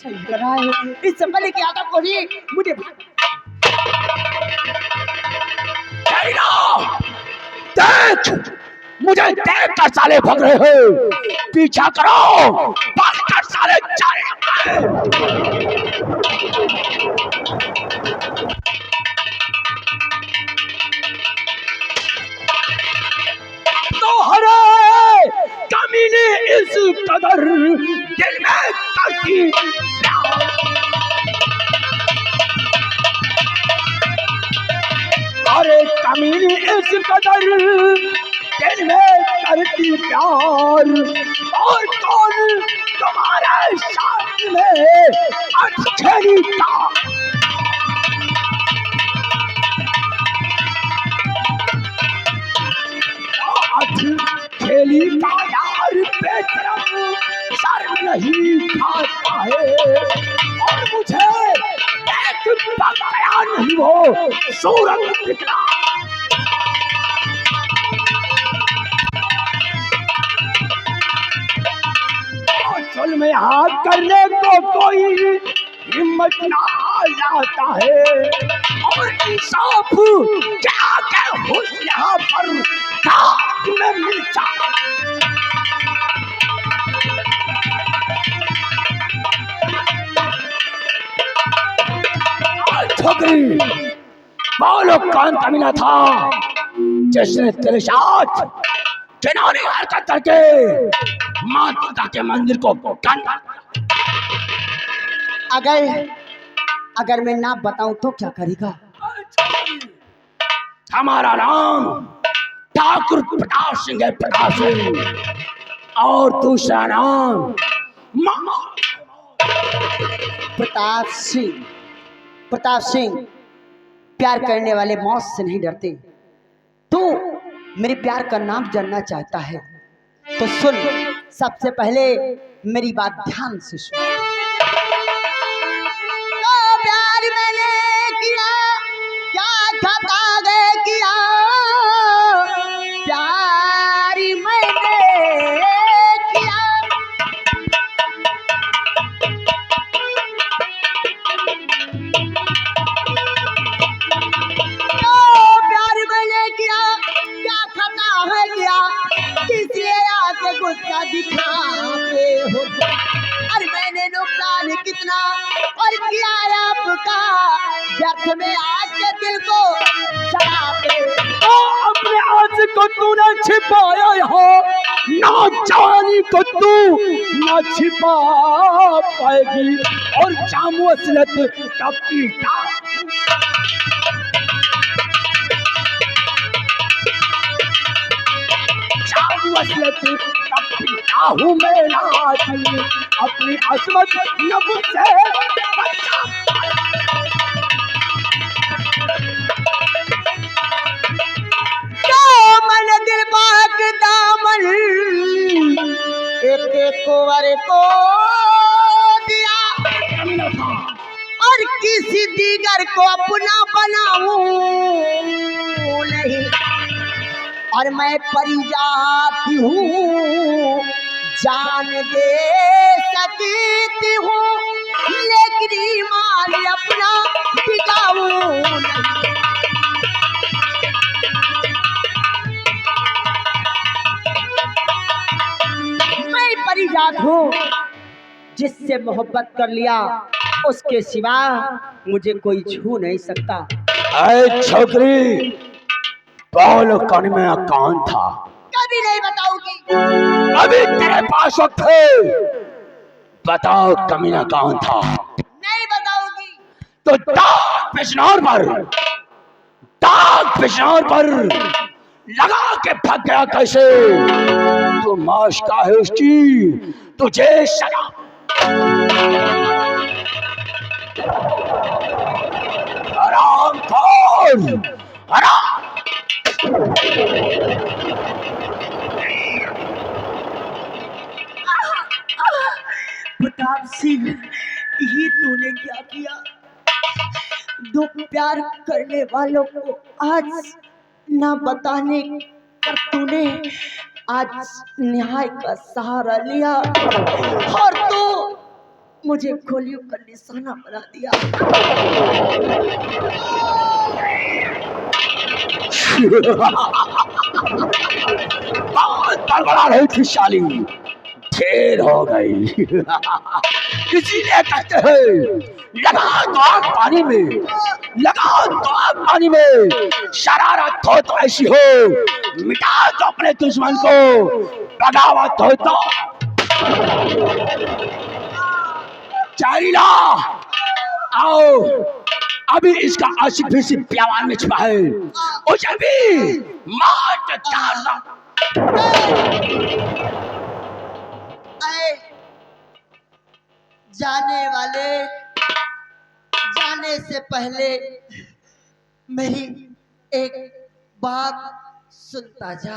नहीं कर रहा है। इस संभल की आदत को ही मुझे देख, मुझे देख कर साले भग रहे हो। पीछा करो, भाग कर साले चले। तो हरे कमीने इस कदर दिल में करती अरे कमीने इस कदर दिल में करती प्यार और कौन तुम्हारे साथ में अटखेली का खेली का यार बेशरम शर्म नहीं खाता है और मुझे एक बकाया नहीं वो सूरत दिखला। चल में हाथ करने को कोई हिम्मत ना लाता है और इंसाफ क्या क्या हुस्न यहाँ पर घाट में मिलता। छोकरी बोलो कौन कमीना था जिसने तेरे साथ जिन्होंने हरकत करके माता के मंदिर को अगर मैं ना बताऊं तो क्या करेगा? हमारा नाम ठाकुर प्रताप सिंह है, प्रताप सिंह, और दूसरा नाम मामा प्रताप सिंह। प्रताप सिंह प्यार करने वाले मौत से नहीं डरते। तू मेरे प्यार का नाम जानना चाहता है तो सुन, सबसे पहले मेरी बात ध्यान से सुन। तो प्यार मैंने किया, क्या खता गए किया, प्यार मैंने किया। तो प्यार मैंने किया, क्या खता है किया, किसलिए आके गुस्सा दिखाते हो। अरे मैंने नुकसान कितना और किया आपका, व्यर्थ में आज के दिल को जलाते। अपने आज को तूने छिपाया हो, ना जानी को तू ना छिपा पाएगी और जामू असलत का पीटा असलत का पीटा हूँ मैं राजी, अपनी असमत न मुझसे बचा। दामन दिल पाक दामन एक कुंवर को दिया और किसी दीगर को अपना बनाऊं नहीं। और मैं परी जाती हूँ, जान दे सकती हूँ, लेकिन ईमान अपना बिगाऊं नहीं। मैं परी जात हूँ, जिससे मोहब्बत कर लिया उसके सिवा मुझे कोई छू नहीं सकता। ऐ छोकरी बोलो कौन में कौन था? कभी नहीं बताऊंगी। अभी तेरे पास वक्त है, बताओ कमीना कौन था? नहीं बताऊंगी। तो दाग पेशनार पर लगा के भाग गया कैसे? तो माश का है उसकी तुझे सजा। हराम खोर, हराम। प्रताप सिंह, ये तूने क्या किया? दो प्यार करने वालों को आज ना बताने पर तूने आज न्याय का सहारा लिया और मुझे गोलियों का निशाना बना दिया। बहुत बड़बड़ा रही थी शाली, ढेर हो गई। इसीलिए कहते हैं लगा दो आग पानी में, लगा दो आग पानी में, शरारत हो तो ऐसी हो, मिटा दो अपने दुश्मन को, बगावत हो तो चारीला आओ। अभी इसका आशिक भी सिर्फ प्यावान में छिपा है, उसे भी मार डालना। आए जाने वाले जाने से पहले मेरी एक बात सुनता जा।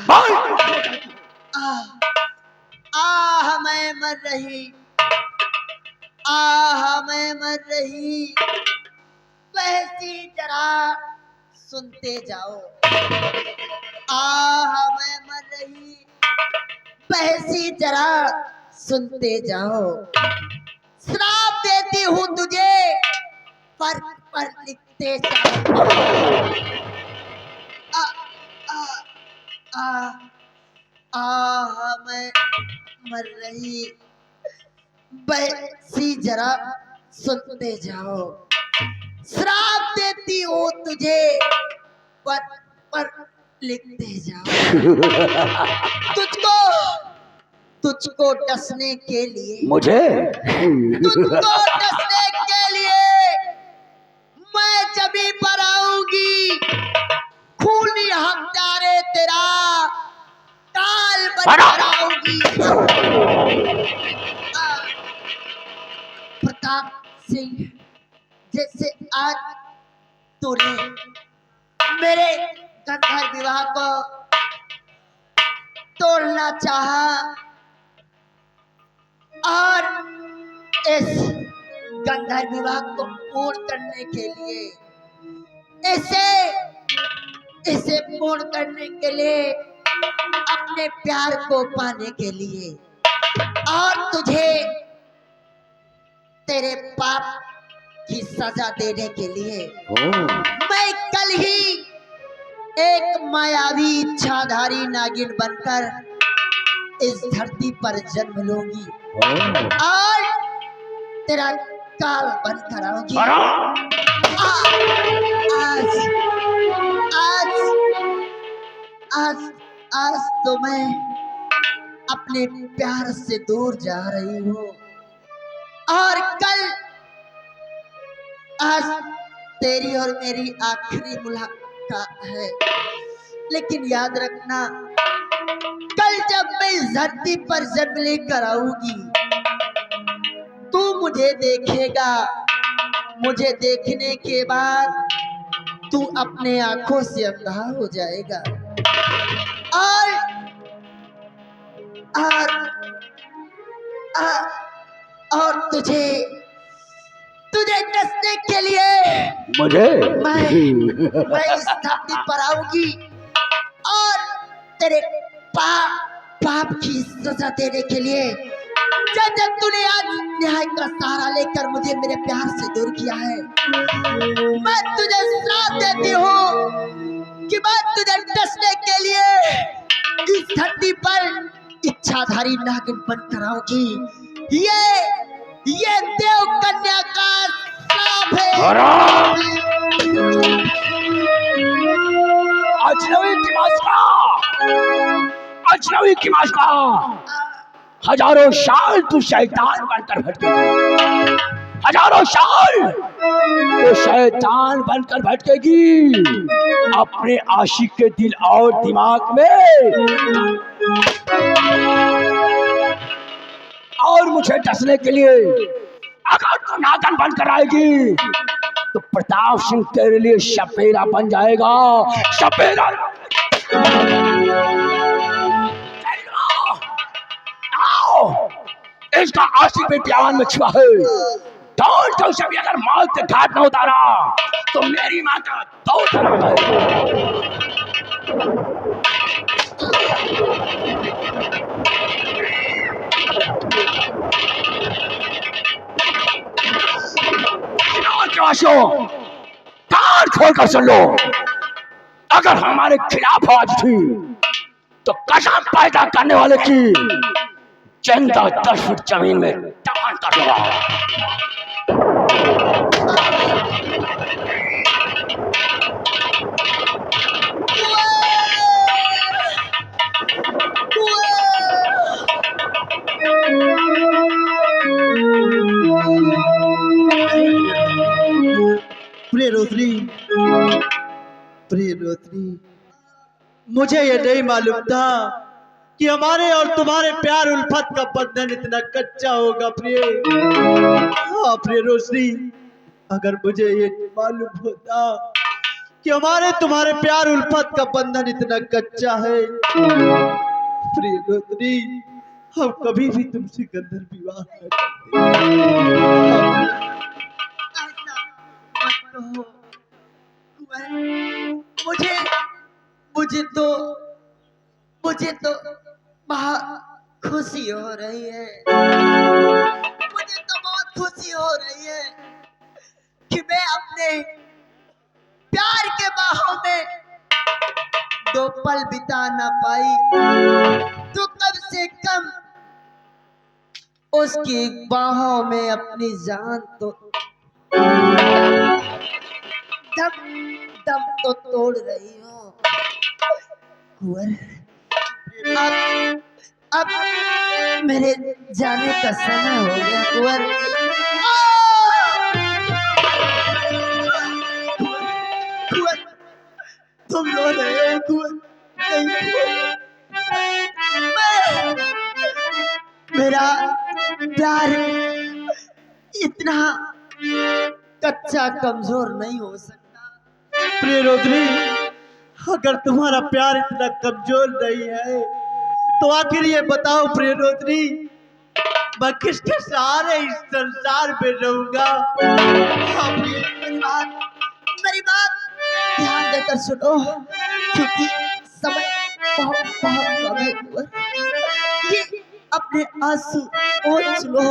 आह मैं मर रही, आह मैं मर रही, वैसी जरा सुनते जाओ। आह मैं मर रही, वैसी जरा सुनते जाओ। श्राप देती हूँ तुझे, पर लिखते जाओ। आ, आ, आ, आह मैं मर रही, वैसी जरा सुनते जाओ। श्राप देती हूँ तुझे, पर लिखते जाओ। तुझको डसने के लिए, मुझे तुझको डसने के लिए मैं जमी पर आऊंगी। खूनी हत्यारे तेरा काल बनाऊंगी। प्रताप सिंह, जैसे आज तूने मेरे गंधर्व विवाह को तोड़ना चाहा और इस गंधर्व विवाह को पूर्ण करने के लिए, इसे पूर्ण करने के लिए, अपने प्यार को पाने के लिए और तुझे तेरे पाप की सजा देने के लिए मैं कल ही एक मायावी इच्छाधारी नागिन बनकर इस धरती पर जन्म लूंगी और तेरा काल बनकर आऊंगी। आज तो मैं अपने प्यार से दूर जा रही हूँ और कल आज तेरी और मेरी आखिरी मुलाकात है। लेकिन याद रखना, कल जब मैं इस धरती पर जन्म लेकर आऊंगी, तू मुझे देखेगा। मुझे देखने के बाद तू अपने आंखों से अंधा हो जाएगा और तुझे डसने के लिए मैं इस धरती पर आऊंगी और तेरे पाप की सजा देने के लिए। जब तूने आज न्याय का सहारा लेकर मुझे मेरे प्यार से दूर किया है, मैं तुझे श्राप देती हूँ कि मैं तुझे डसने के लिए इस धरती पर इच्छाधारी नागिन बनकर आऊंगी। ये देव कन्या का श्राप है। अजनबी की मास्का, हजारों साल तू शैतान बनकर भटकेगी, हजारों साल तो शैतान बनकर भटकेगी अपने आशिक के दिल और दिमाग में। और मुझे डसने के लिए अगर तू नागिन बनकर आएगी तो प्रताप सिंह तेरे लिए सपेरा बन जाएगा। सपेरा इसका आशिक भी प्यार में छुआ है। ढोल तो सभी अगर मौत के घाट न उतारा तो मेरी माँ का दो तरफ है। बदमाशों, कान खोलकर सुन लो। अगर हमारे खिलाफ आवाज थी तो कसम पैदा करने वाले की जिंदा 10 फुट जमीन में दफन कर दूंगा। प्रिय रोशनी, प्रिय रोशनी, मुझे ये नहीं मालूम था कि हमारे और तुम्हारे प्यार उल्फत का बंधन इतना कच्चा होगा। प्रिय, हाँ प्रिय रोशनी, अगर मुझे ये मालूम होता कि हमारे तुम्हारे प्यार उल्फत का बंधन इतना कच्चा है, प्रिय रोशनी, हम कभी भी तुमसे गंधर्व विवाह न करते। मुझे मुझे तो मुझे तो बहुत खुशी हो रही है। मुझे तो बहुत खुशी हो रही है कि मैं अपने प्यार के बाहों में 2 पल बिता ना पाई, तो कम से कम उसकी बाहों में अपनी जान तो दम दम तो तोड़ रही हूँ। कुंवर, अब मेरे जाने का समय हो गया। कुंवर, कुंवर, तुम रो रहे हो कुंवर? नहीं, मेरा प्यार इतना कच्चा कमजोर नहीं हो सकता। प्रिय रोशनी, अगर तुम्हारा प्यार इतना कमजोर नहीं है तो आखिर ये बताओ प्रिय रोशनी, मैं किसके सहारे इस संसार में रहूंगा? हाँ, मेरी बात ध्यान देकर सुनो, क्योंकि समय बहुत बहुत कम है। ये अपने आंसू पोंछ लो,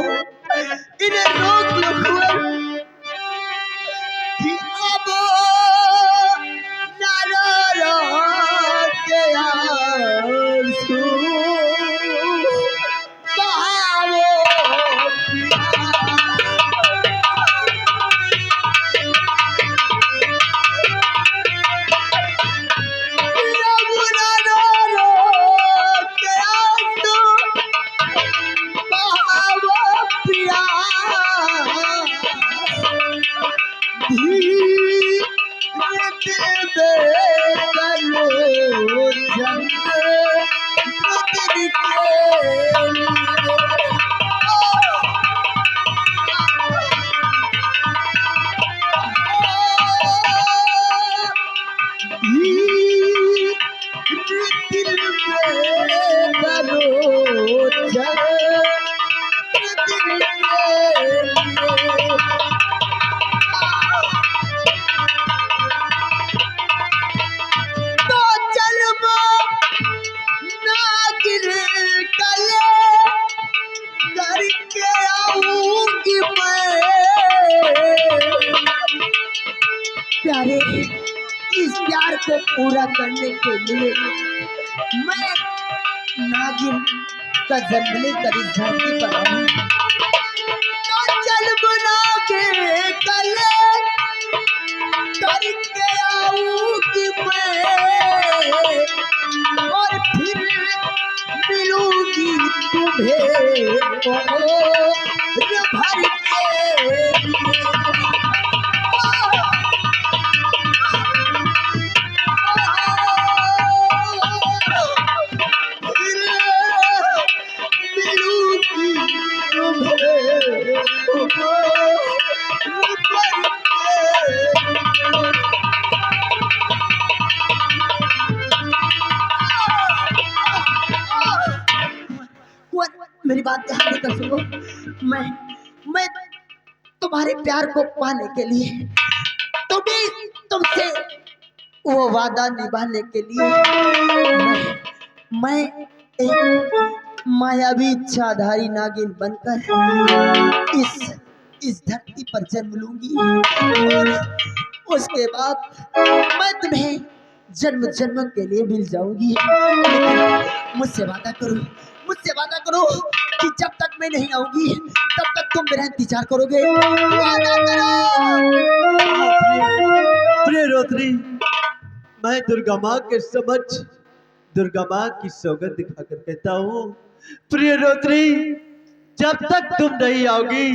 इन्हें रोक लो कुंवर। कि अब ना रो के आंसू बहाओ पिया। प्यारे, इस प्यार को पूरा करने के लिए मैं नागिन का जन्म लेकर इस धरती पर आऊं। तो चल बुला के कले करके आऊंगी मैं, और फिर मिलूंगी तुम्हें भर के। मेरी बात ध्यान देकर सुनो, मैं तुम्हारे प्यार को पाने के लिए, तुमसे वो वादा निभाने के लिए मैं एक मायावी इच्छाधारी नागिन बनकर इस इस धरती पर जन्म लूंगी और उसके बाद मैं तुम्हें जन्म जन्म के लिए मिल जाऊंगी। लेकिन मुझसे वादा करो कि जब तक मैं नहीं आऊंगी तब तक तुम मेरा इंतजार करोगे। वादा करो। प्रिय रोत्री, मैं दुर्गा माँ के समक्ष दुर्गा माँ की सौगंध दिखाकर कहता हूँ, प्रिय रोत्री, जब तक तुम नहीं आओगी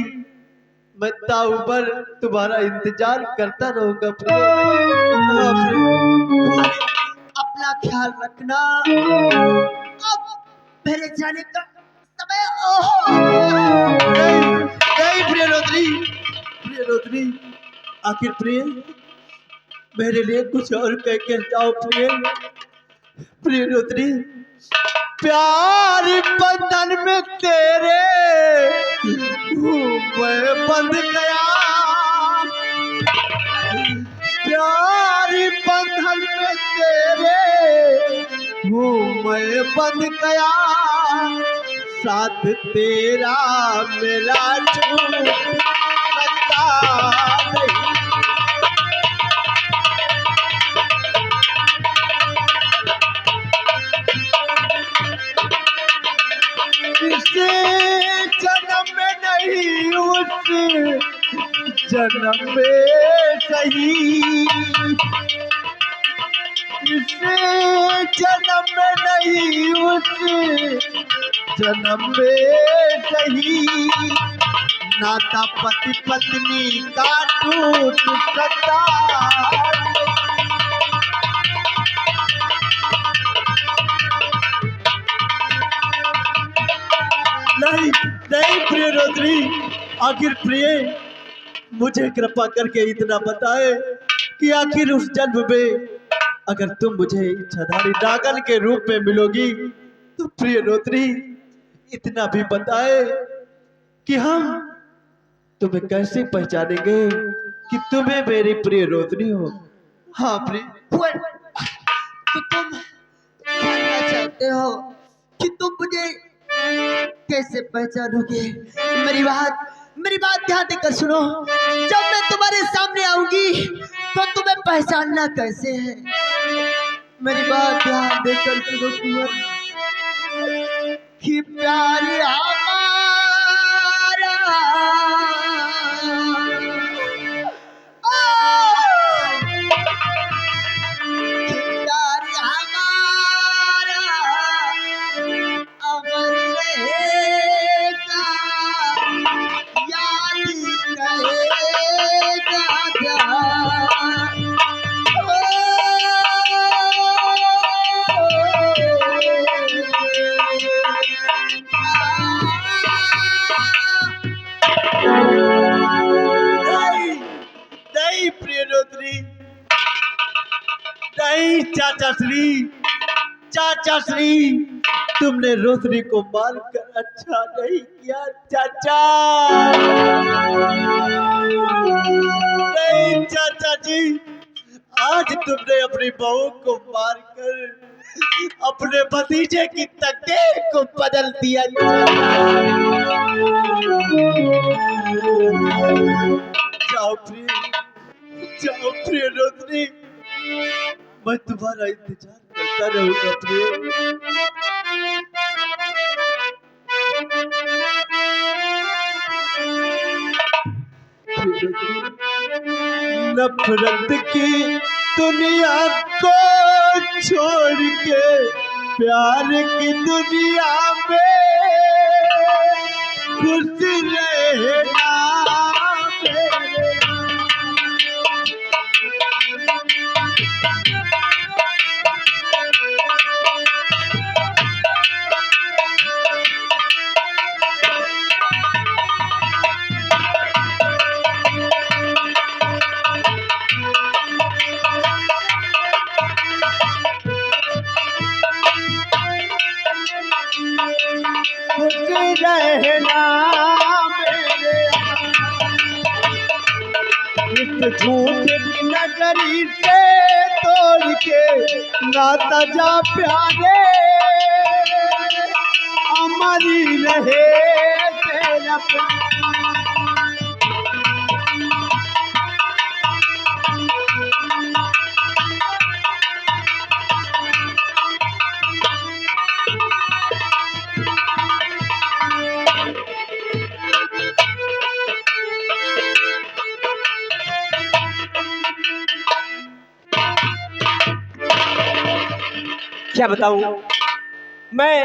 मैं ताऊबर तुम्हारा इंतजार करता रहूंगा। अपना ख्याल रखना। अब मेरे जाने का समय नहीं, नहीं प्रिय रोत्री, प्रिय रोत्री, आखिर प्रिय मेरे लिए कुछ और कह के जाओ। प्रिय प्रिय रोत्री, प्यार बंधन में तेरे मैं बंध गया, प्यार बंधन में तेरे मैं बंध गया, साथ तेरा मेरा छूट सकता नहीं। जन्म में नहीं उस जन्म में सही, इस जन्म में नहीं उस जन्म में सही, नाता पति पत्नी का टूट सकता। नहीं नहीं प्रिय रोत्री, आखिर प्रिय मुझे कृपा करके इतना बताए कि आखिर उस जन्म में अगर तुम मुझे इच्छाधारी नागन के रूप में मिलोगी तो प्रिय रोत्री इतना भी बताए कि हम तुम्हें कैसे पहचानेंगे कि तुम्हें मेरी प्रिय रोत्री हो। हाँ प्रिय, तो तुम जानना चाहते हो कि तुम मुझे कैसे पहचानोगे? मेरी बात ध्यान देकर सुनो। जब मैं तुम्हारे सामने आऊंगी तो तुम्हें पहचानना कैसे है? मेरी बात ध्यान देकर सुनो कुंवर, कि प्यार हमारा प्यार हमारा अमर रहेगा, याद करेगा जहां। नहीं नहीं प्रिय रोत्री, नहीं चाचा श्री, तुमने रोत्री को मारकर अच्छा नहीं किया चाचा। नहीं चाचा जी, आज तुमने अपनी बहू को मारकर अपने भतीजे की तकदीर को बदल दिया। जाओ प्रिय रोत्री, मैं तुम्हारा इंतजार करता रहूंगा प्रिय। नफरत की दुनिया को छोड़ के प्यार की दुनिया में खुश रहना मेरे। रहना मेरे, इस झूठ की नगरी से तोड़ के नाता जा प्यारे, अमर रहे तेरा क्या बताऊं, मैं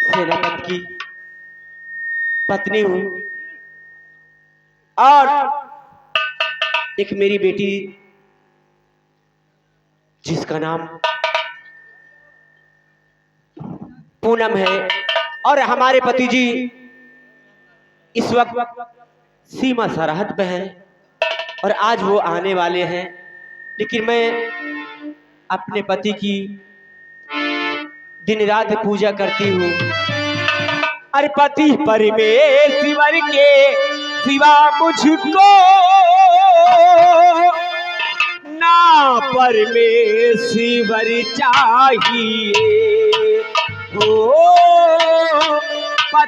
सेनापति की पत्नी हूं और एक मेरी बेटी जिसका नाम पूनम है, और हमारे पति जी इस वक्त सीमा सरहद पे हैं और आज वो आने वाले हैं। लेकिन मैं अपने पति की दिन रात पूजा करती हूँ। अरे पति परमेश्वर के सिवा मुझको ना परमेश्वर चाहिए हो।